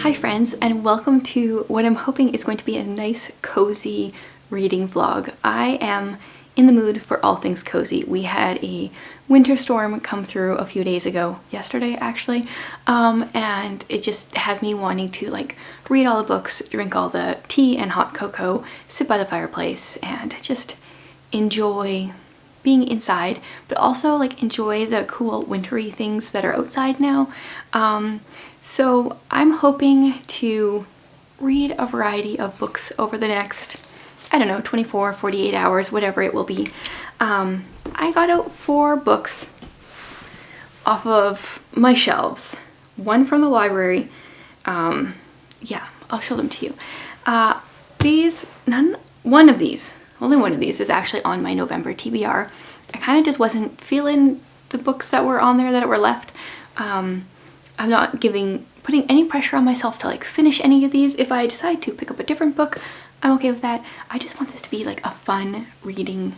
Hi friends, and welcome to what I'm hoping is going to be a nice cozy reading vlog. I am in the mood for all things cozy. We had a winter storm come through a few days ago, yesterday actually, and it just has me wanting to like read all the books, drink all the tea and hot cocoa, sit by the fireplace, and just enjoy being inside, but also like enjoy the cool wintry things that are outside now. So I'm hoping to read a variety of books over the next, I don't know, 24, 48 hours, whatever it will be. I got out 4 books off of my shelves, one from the library. Yeah, I'll show them to you. Only one of these is actually on my November TBR. I kind of just wasn't feeling the books that were on there that were left. I'm not putting any pressure on myself to like finish any of these. If I decide to pick up a different book, I'm okay with that. I just want this to be like a fun reading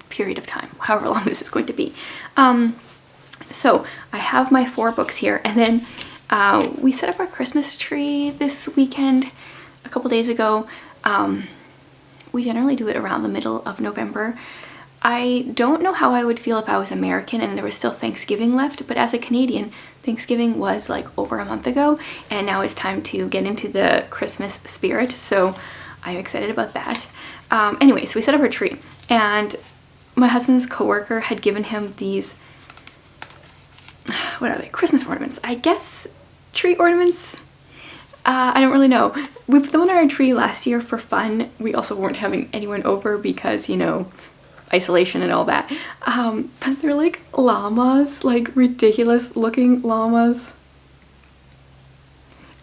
period of time, however long this is going to be. So I have my 4 books here, and then we set up our Christmas tree this weekend a couple days ago. We generally do it around the middle of November. I don't know how I would feel if I was American and there was still Thanksgiving left, but as a Canadian, Thanksgiving was like over a month ago, and now it's time to get into the Christmas spirit, so I'm excited about that. Anyway, so we set up our tree, and my husband's coworker had given him these, what are they, Christmas ornaments, I guess, tree ornaments? I don't really know. We put them on our tree last year for fun. We also weren't having anyone over because, you know, isolation and all that. But they're like llamas, like ridiculous looking llamas.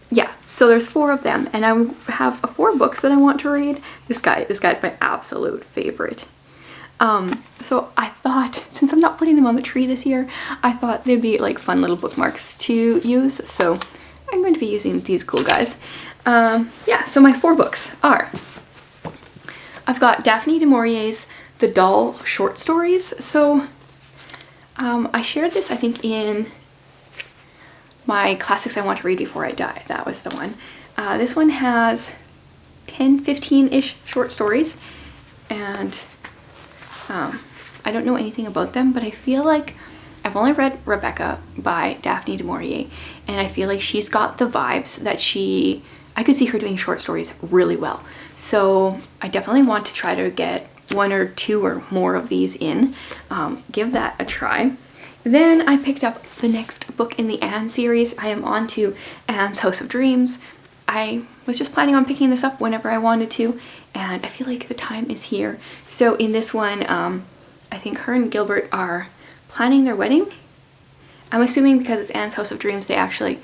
Yeah, so there's 4 of them, and I have 4 books that I want to read. This guy's my absolute favorite. So I thought, since I'm not putting them on the tree this year, I thought they'd be like fun little bookmarks to use. So I'm going to be using these cool guys. Yeah, so my 4 books are, I've got Daphne du Maurier's The Doll short stories. So I shared this, I think, in my classics I want to read before I die. That was the one. This one has 10-15-ish short stories, and I don't know anything about them, but I feel like I've only read Rebecca by Daphne du Maurier, and I feel like she's got the vibes that I could see her doing short stories really well. So I definitely want to try to get 1 or 2 or more of these in. Give that a try. Then I picked up the next book in the Anne series. I am on to Anne's House of Dreams. I was just planning on picking this up whenever I wanted to, and I feel like the time is here. So in this one, I think her and Gilbert are planning their wedding. I'm assuming because it's Anne's House of Dreams, they actually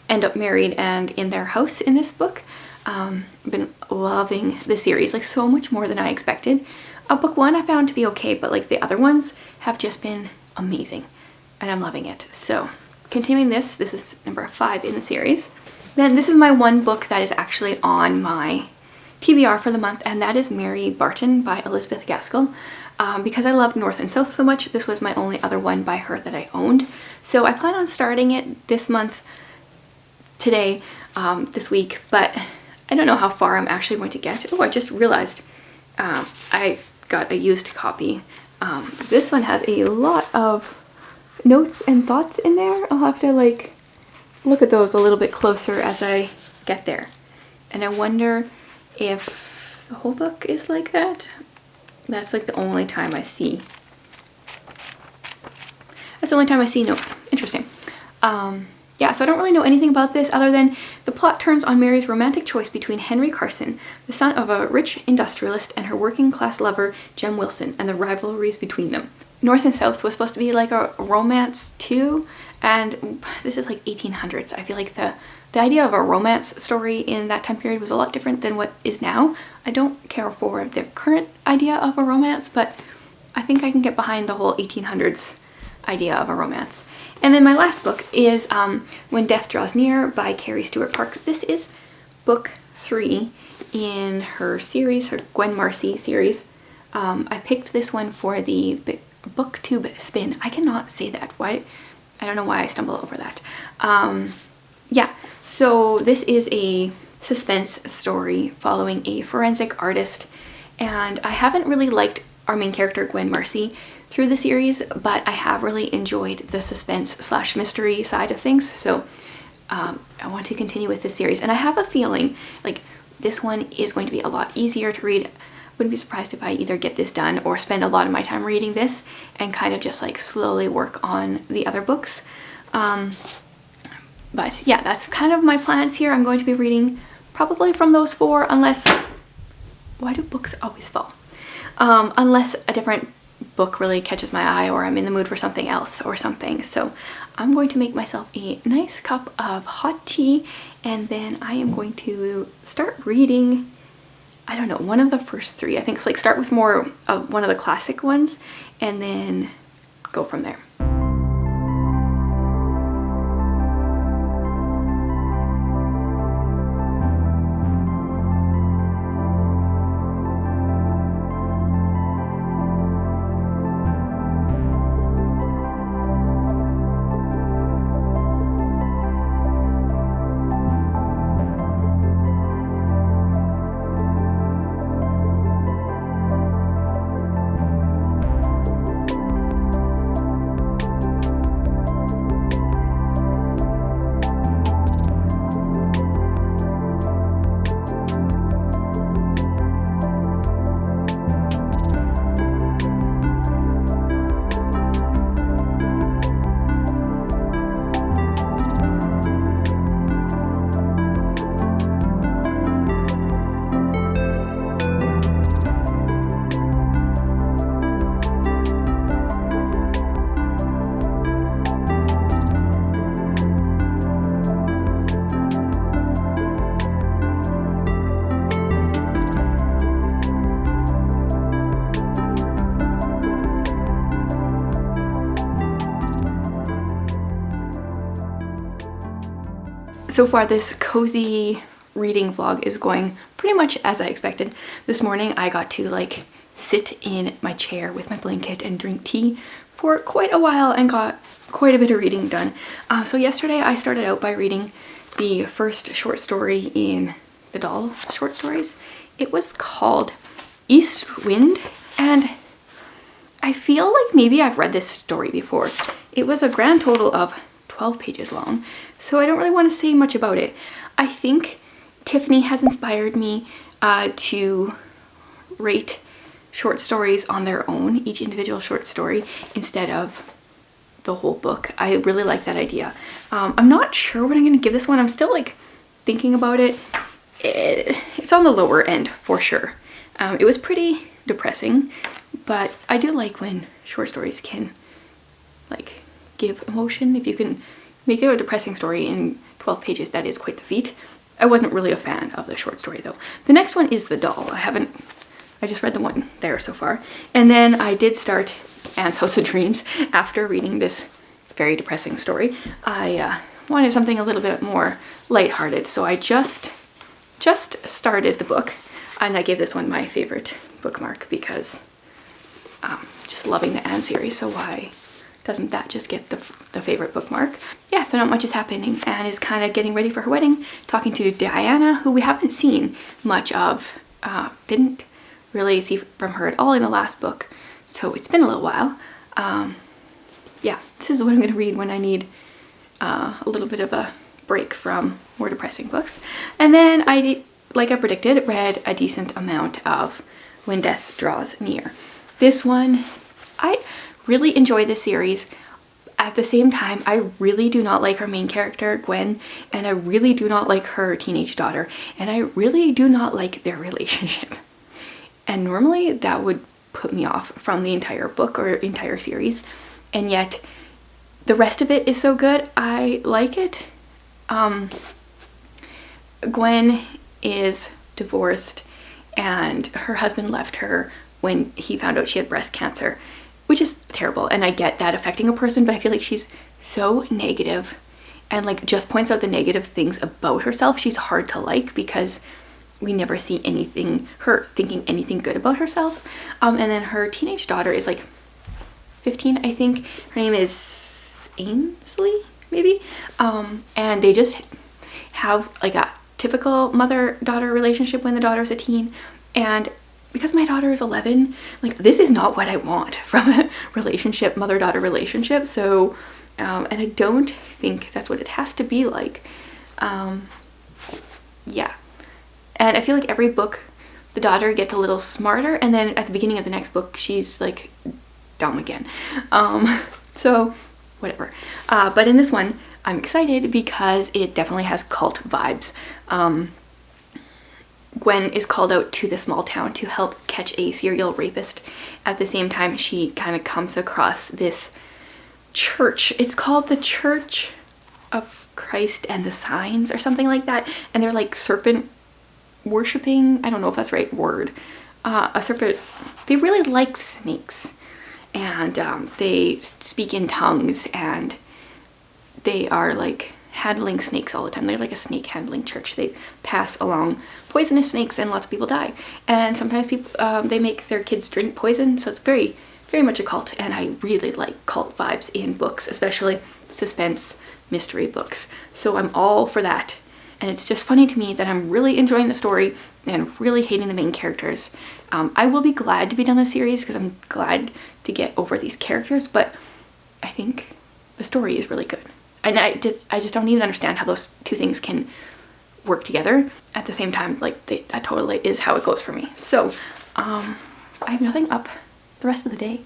end up married and in their house in this book. I've been loving the series, like so much more than I expected. Book 1 I found to be okay, but like the other ones have just been amazing, and I'm loving it. So continuing this is number 5 in the series. Then this is my one book that is actually on my TBR for the month, and that is Mary Barton by Elizabeth Gaskell. Because I loved North and South so much, this was my only other one by her that I owned. So I plan on starting it this month, today, this week, but I don't know how far I'm actually going to get. Oh, I just realized I got a used copy. This one has a lot of notes and thoughts in there. I'll have to like look at those a little bit closer as I get there. And I wonder if the whole book is like that. That's like the only time I see. That's the only time I see notes. Interesting. Yeah, so I don't really know anything about this other than the plot turns on Mary's romantic choice between Henry Carson, the son of a rich industrialist, and her working class lover, Jem Wilson, and the rivalries between them. North and South was supposed to be like a romance too, And this is like 1800s. I feel like the idea of a romance story in that time period was a lot different than what is now. I don't care for the current idea of a romance, but I think I can get behind the whole 1800s idea of a romance. And then my last book is When Death Draws Near by Carrie Stewart Parks. This is book 3 in her series, her Gwen Marcy series. I picked this one for the booktube spin. I cannot say that. Why? I don't know why I stumble over that. Yeah, so this is a suspense story following a forensic artist, and I haven't really liked our main character Gwen Marcy through the series, but I have really enjoyed the suspense slash mystery side of things, so I want to continue with this series. And I have a feeling like this one is going to be a lot easier to read. Wouldn't be surprised if I either get this done or spend a lot of my time reading this and kind of just like slowly work on the other books. But yeah, that's kind of my plans here. I'm going to be reading probably from those 4, unless, why do books always fall? Unless a different book really catches my eye or I'm in the mood for something else or something. So I'm going to make myself a nice cup of hot tea, and then I am going to start reading, I don't know, one of the first 3. I think it's like start with more of one of the classic ones and then go from there. So far this cozy reading vlog is going pretty much as I expected. This morning I got to like sit in my chair with my blanket and drink tea for quite a while and got quite a bit of reading done. So yesterday I started out by reading the first short story in the Doll short stories. It was called East Wind, and I feel like maybe I've read this story before. It was a grand total of 12 pages long, so I don't really want to say much about it. I think Tiffany has inspired me to rate short stories on their own, each individual short story, instead of the whole book. I really like that idea. I'm not sure what I'm going to give this one. I'm still like thinking about it. It's on the lower end for sure. It was pretty depressing, but I do like when short stories can like give emotion. If you can make it a depressing story in 12 pages, that is quite the feat. I wasn't really a fan of the short story though. The next one is The Doll. I just read the one there so far. And then I did start Anne's House of Dreams after reading this very depressing story. I wanted something a little bit more lighthearted, so I just started the book, and I gave this one my favorite bookmark because just loving the Anne series, so why doesn't that just get the favorite bookmark? Yeah, so not much is happening. Anne is kind of getting ready for her wedding, talking to Diana, who we haven't seen much of. Didn't really see from her at all in the last book, so it's been a little while. Yeah, this is what I'm going to read when I need a little bit of a break from more depressing books. And then I, like I predicted, read a decent amount of When Death Draws Near. This one, I really enjoy this series. At the same time, I really do not like our main character, Gwen, and I really do not like her teenage daughter, and I really do not like their relationship. And normally that would put me off from the entire book or entire series, and yet the rest of it is so good. I like it. Gwen is divorced and her husband left her when he found out she had breast cancer, which is terrible, and I get that affecting a person, but I feel like she's so negative and like just points out the negative things about herself. She's hard to like because we never see her thinking anything good about herself. And then her teenage daughter is like 15, I think. Her name is Ainsley, maybe. And they just have like a typical mother-daughter relationship when the daughter's a teen. And because my daughter is 11, like this is not what I want from a relationship, mother-daughter relationship. So, and I don't think that's what it has to be like. Yeah. And I feel like every book, the daughter gets a little smarter, and then at the beginning of the next book, she's like dumb again. So whatever. But in this one, I'm excited because it definitely has cult vibes. Gwen is called out to the small town to help catch a serial rapist. At the same time, she kind of comes across this church. It's called the Church of Christ and the Signs or something like that. And they're like serpent worshipping. I don't know if that's the right word. A serpent. They really like snakes. And they speak in tongues, and they are like handling snakes all the time. They're like a snake handling church. They pass along poisonous snakes and lots of people die. And sometimes people, they make their kids drink poison. So it's very, very much a cult. And I really like cult vibes in books, especially suspense mystery books. So I'm all for that. And it's just funny to me that I'm really enjoying the story and really hating the main characters. I will be glad to be done this series because I'm glad to get over these characters, but I think the story is really good. And I just don't even understand how those two things can work together at the same time. Like that totally is how it goes for me. So I have nothing up the rest of the day,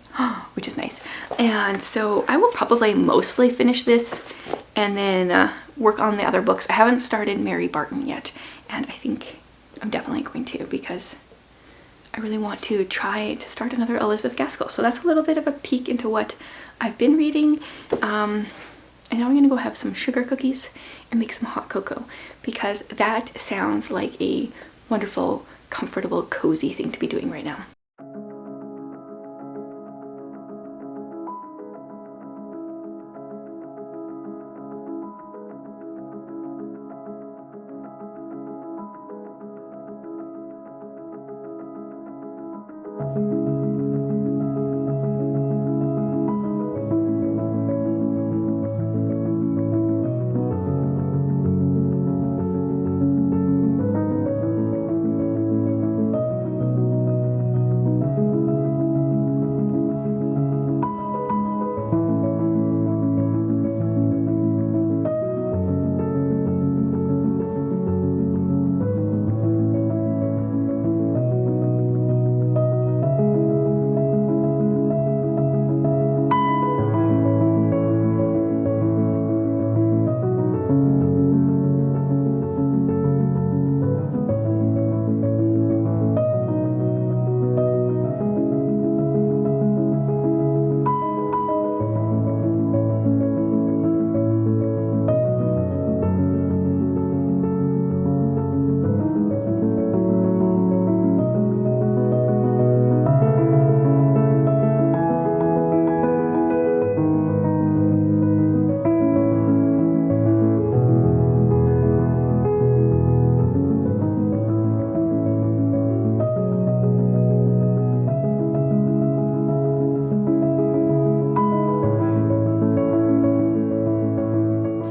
which is nice. And so I will probably mostly finish this and then work on the other books. I haven't started Mary Barton yet, and I think I'm definitely going to because I really want to try to start another Elizabeth Gaskell. So that's a little bit of a peek into what I've been reading. And now I'm gonna go have some sugar cookies and make some hot cocoa because that sounds like a wonderful, comfortable, cozy thing to be doing right now.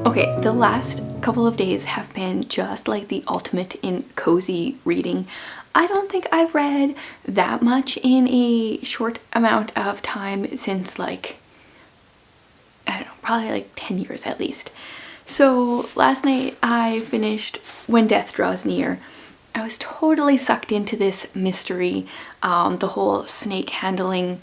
Okay, the last couple of days have been just like the ultimate in cozy reading. I don't think I've read that much in a short amount of time since like, I don't know, probably like 10 years at least. So last night I finished When Death Draws Near. I was totally sucked into this mystery. The whole snake handling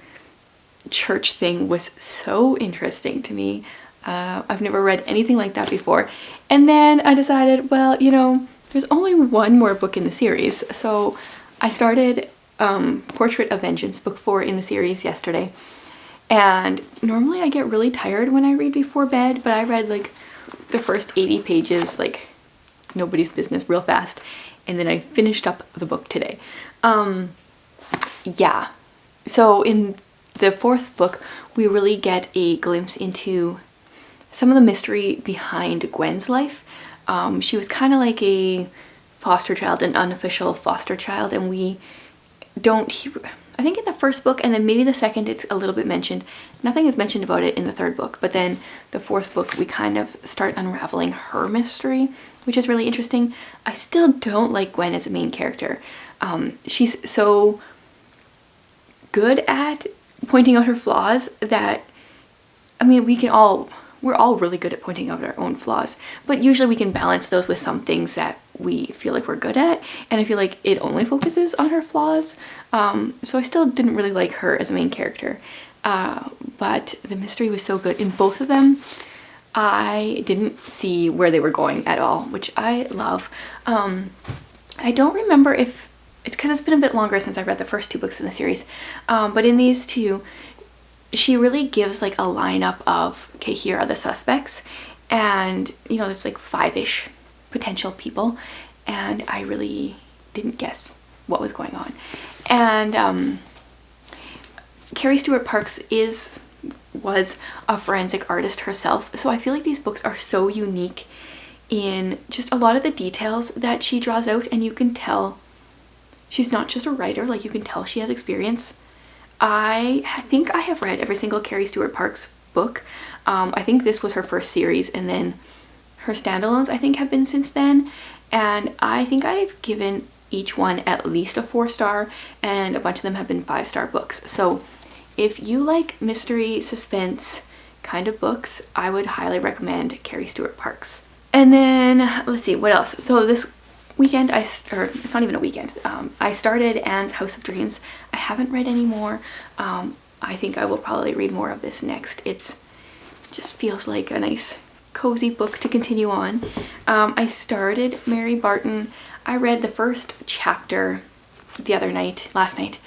church thing was so interesting to me. I've never read anything like that before. And then I decided, well, you know, there's only one more book in the series. So I started Portrait of Vengeance, book 4 in the series yesterday. And normally I get really tired when I read before bed, but I read like the first 80 pages, like nobody's business, real fast. And then I finished up the book today. Yeah. So in the fourth book, we really get a glimpse into some of the mystery behind Gwen's life. She was kind of like a foster child, an unofficial foster child, and we don't I think in the first book and then maybe the second it's a little bit mentioned. Nothing is mentioned about it in the third book, but then the fourth book we kind of start unraveling her mystery, which is really interesting. I still don't like Gwen as a main character. She's so good at pointing out her flaws that, I mean, we're all really good at pointing out our own flaws, but usually we can balance those with some things that we feel like we're good at, and I feel like it only focuses on her flaws. So I still didn't really like her as a main character, but the mystery was so good in both of them. I didn't see where they were going at all, which I love. I don't remember if it's because it's been a bit longer since I read the first two books in the series, but in these two she really gives like a lineup of, okay, here are the suspects, and you know, there's like 5-ish potential people, and I really didn't guess what was going on. And Carrie Stewart Parks was a forensic artist herself, so I feel like these books are so unique in just a lot of the details that she draws out, and you can tell she's not just a writer, like you can tell she has experience. I think I have read every single Carrie Stewart Parks book. I think this was her first series, and then her standalones I think have been since then, and I think I've given each one at least a 4-star, and a bunch of them have been 5-star books. So if you like mystery, suspense kind of books, I would highly recommend Carrie Stewart Parks. And then let's see what else. So this weekend, or it's not even a weekend, I started Anne's House of Dreams. I haven't read any more. I think I will probably read more of this next. It's just feels like a nice cozy book to continue on. I started Mary Barton. I read the first chapter last night,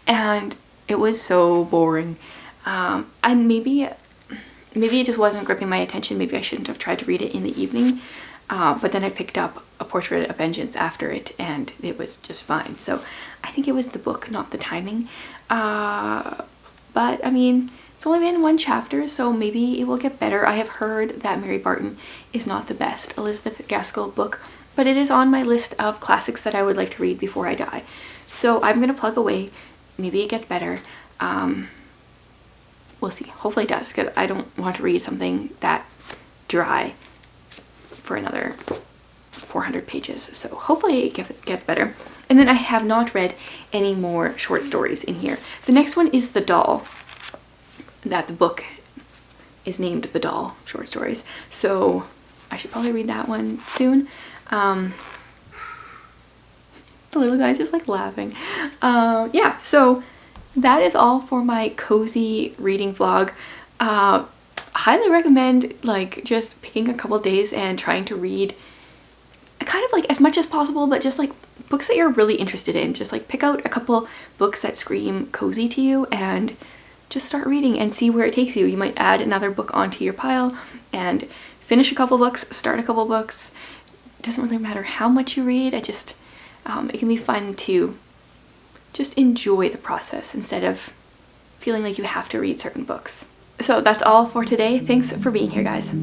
and it was so boring. And maybe it just wasn't gripping my attention. Maybe I shouldn't have tried to read it in the evening. But then I picked up A Portrait of Vengeance after it, and it was just fine. So I think it was the book, not the timing. But I mean, it's only been one chapter, so maybe it will get better. I have heard that Mary Barton is not the best Elizabeth Gaskell book, but it is on my list of classics that I would like to read before I die. So I'm gonna plug away. Maybe it gets better. We'll see. Hopefully it does, because I don't want to read something that dry for another 400 pages. So hopefully it gets better. And then I have not read any more short stories in here. The next one is The Doll. That the book is named The Doll Short Stories. So I should probably read that one soon. The little guy's just like laughing. Yeah, so that is all for my cozy reading vlog. Highly recommend like just picking a couple days and trying to read kind of like as much as possible, but just like books that you're really interested in. Just like pick out a couple books that scream cozy to you and just start reading and see where it takes you. You might add another book onto your pile and finish a couple books, start a couple books. It doesn't really matter how much you read. It can be fun to just enjoy the process instead of feeling like you have to read certain books. So that's all for today. Thanks for being here, guys.